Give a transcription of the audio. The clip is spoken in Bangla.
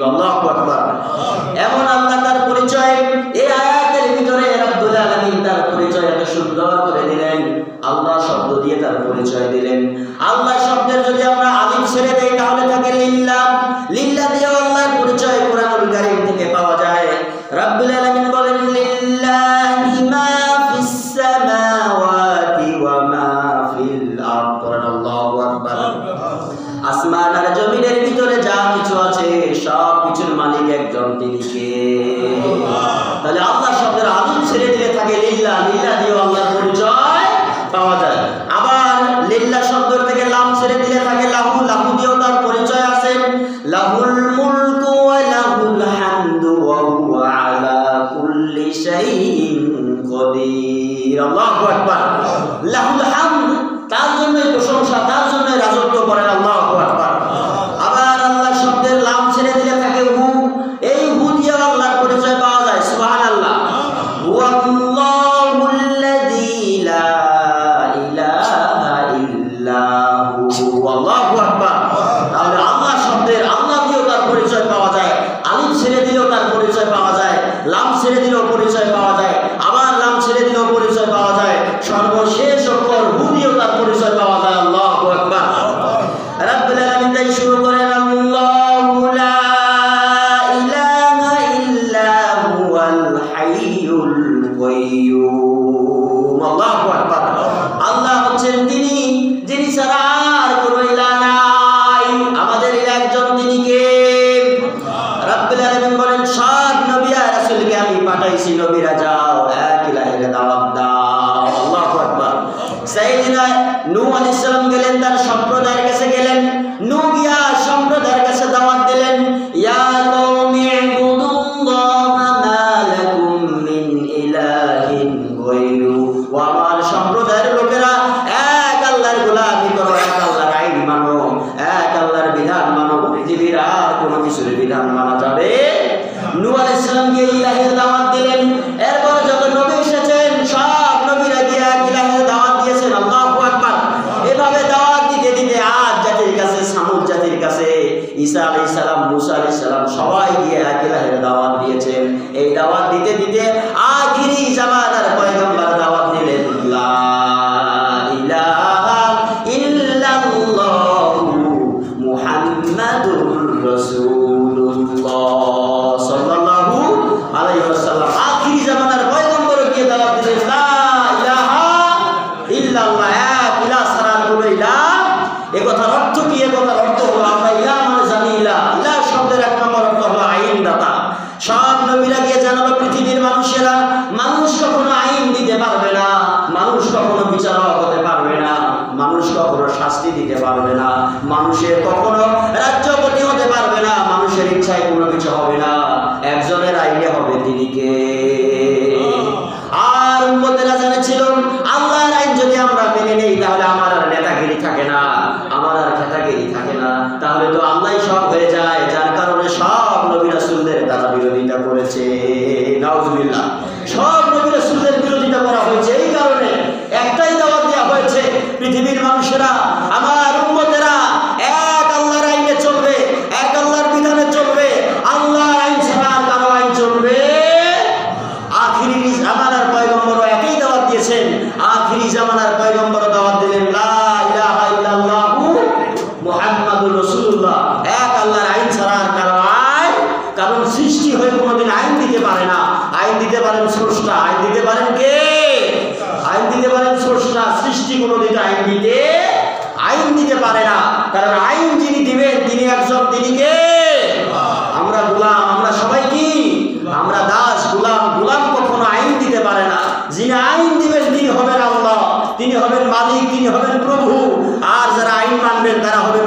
আল্লাহু আকবার। এমন আল্লাহ তার পরিচয় এই আয়াতের ভিতরে রব্বুল আলামিন তার পরিচয় এত সুন্দর করে দিলেন। আল্লাহ শব্দ দিয়ে তার পরিচয় দিলেন। আল্লাহ শব্দের যদি আমরা আলিফ ছেড়ে দেই তাহলে থাকে লিল্লাহ। লিল্লাহ দিয়ে আল্লাহর পরিচয় কোরআনুল কারীম থেকে পাওয়া যায়। রব্বুল আলামিন বলেন লিল্লাহি মা ফিস সামাওয়াতি ওয়া মা ফিল আরদ। আল্লাহু আকবার। আসমান আর জমিনের ভিতরে যা কিছু আছে সব কিছুর মালিক একজন, তিনি কে? তাহলে আল্লাহ শব্দের আলিফ ছেড়ে দিলে থাকে লিল্লাহ। লিল্লাহ দিয়ে আল্লাহর পরিচয় পাওয়া যায়। আবার লিল্লাহ শব্দ থেকে লাম ছেড়ে দিলে থাকে লাহু। লাহু দিয়েও তার পরিচয় আছে। লাহুল মুলকু ওয়া লাহুল হামদু ওয়া হুয়া আলা কুল্লি শাইইন কদির। আল্লাহু আকবার। লাহুল হামদ, তার জন্যই প্রশংসা, তার জন্যই রাজত্ব করেন। আল্লাহু আকবার। আবার আল্লাহ শব্দের লাম ছেড়ে দিলে থাকে হু। এই হু দিয়ে আল্লাহর পরিচয় পাওয়া যায়। সুবহানাল্লাহ। হুয়াল্লাহুল্লাযী লা ইলাহা ইল্লা হু। আল্লাহু আকবার। তাহলে আল্লাহ শব্দের আল্লাহ দিয়েও তার পরিচয় পাওয়া যায়। আলিফ ছেড়ে দিলেও তার পরিচয় পাওয়া যায়। লাম ছেড়ে দিলেও পরিচয় পাওয়া যায়। আবার লাম ছেড়ে দিলেও পরিচয় পাওয়া যায়। সর্বশেষ অক্ষর হু দিয়েও তার পরিচয় পাওয়া যায়। আল্লাহু আকবার। রব্বুল আলামিন তাই শুরু করেন আল্লাহু লা ইলাহা ইল্লা হুয়াল হাইয়ুল কাইয়্যুম। আল্লাহু আকবার। আল্লাহ হচ্ছেন তিনি, যিনি ছাড়া আর কোনো ইলাহ নাই। আমাদের ইলাহ একজন, তিনি কে? রব্বুল আলামিন বলেন সব নবী আর রাসূলকে আমি পাঠাইছি, নবীরা যাও এক ইলাহের দাওয়াত দাও। আল্লাহু আকবার। সাইয়েদনা নূহ আলাইহিস সালাম গেলেন, তার সম্প্রদায়ের কাছে গেলেন। নূহ গিয়া সম্প্রদায়ের কাছে দাওয়াত দিলেন, ইয়া কওমি ইবুদুল্লাহা মা লাকুম মিন ইলাহিন গায়রু। ও আমার সম্প্রদায়ের লোকেরা, এক আল্লাহর গোলামি করো, এক আল্লাহর আইন মানো, এক আল্লাহর বিধান মানো। পৃথিবীর আর কোনো কিছুর বিধান মানা যাবে। নূহ আলাইহিস সালাম গিয়ে ইলাহের দাওয়াত দিলেন। এরপর যত নবী এসেছেন সব নবীরা গিয়ে এক ইলাহের দাওয়াত দিয়েছেন। আল্লাহু আকবার। এভাবে দাওয়াত দিতে দিতে আদ জাতির কাছে, সামুদ জাতির কাছে, ঈসা আলাইহিস সালাম, মুসা আলাইহিস সালাম সবাই গিয়ে এক ইলাহের দাওয়াত দিয়েছেন। এই দাওয়াত দিতে দিতে আখিরি জামানার পয়গম্বর দাওয়াত দিলেন লা ইলাহা ইল্লাল্লাহু মুহাম্মাদুর রাসূলুল্লাহ সাল্লাল্লাহু আলাইহি ওয়াসাল্লাম। আখিরি জামানার পয়গম্বর গিয়ে দাওয়াত দিলেন লা ইলাহা ইল্লাল্লাহ, এক ইলাহ ছাড়া কোনো ইলাহ। এই কথার অর্থ কি? এই কথার অর্থ হলো আমরা ইলাহ মানে জানি ইলাহ। ইলাহ শব্দের এক নম্বর অর্থ হলো আইন দাতা। সব নবীরা গিয়ে জানালো পৃথিবীর মানুষেরা, মানুষ কখনো আইন দিতে পারবে না, মানুষ কখনো বিচারক হতে পারবে না, মানুষ কখনো শাস্তি দিতে পারবে না, মানুষের কখনো রাজ্যপতি হতে পারবে না, মানুষের ইচ্ছায় কোনো কিছু হবে না, একজনের আইনে হবে, তিনি কে? আর উম্মতেরা জেনেছিল আল্লাহর আইন যদি আমরা মেনে নেই তাহলে আমার আর নেতাগিরি থাকে না, আমার আর খেতাগিরি থাকে না, তাহলে তো আল্লাহই সব হয়ে যায়। যার কারণে সব নবী রাসূলদের তারা বিরোধিতা করেছে। নাউজুবিল্লাহ। সব নবী রাসূলদের বিরোধিতা করা হয়েছে। এই কারণে একটাই দাওয়াত দেওয়া হয়েছে, পৃথিবীর মানুষেরা, আমার উম্মতেরা এক আল্লাহর আইনে চলবে, এক আল্লাহর বিধানে চলবে, আল্লাহর আইন ছাড়া আর কারো আইন চলবে। আখিরি জামানার পয়গম্বর একই দাওয়াত দিয়েছেন। আখিরি জামানার পয়গম্বর দাওয়াত দিলেন লা ইলাহা ইল্লাল্লাহু মুহাম্মাদুর রাসূলুল্লাহ, এক আল্লাহর আইন ছাড়া আর কারো আইন। কারণ সৃষ্টি হয়ে কোনোদিন আইন দিতে পারে না। আইন দিতে পারেন স্রষ্টা। আইন দিতে পারেন কে? আইন দিতে পারেন স্রষ্টা। সৃষ্টি কোনোদিন আইন দিতে পারে না। কারণ আইন যিনি দিবেন তিনি একজন, তিনি কে? আমরা গোলাম। আমরা সবাই কি? আমরা দাস, গোলাম। গোলাম কখনো আইন দিতে পারে না। যিনি আইন দিবেন তিনি হবেন আল্লাহ, তিনি হবেন মালিক, তিনি হবেন প্রভু। আর যারা আইন মানবেন তারা হবেন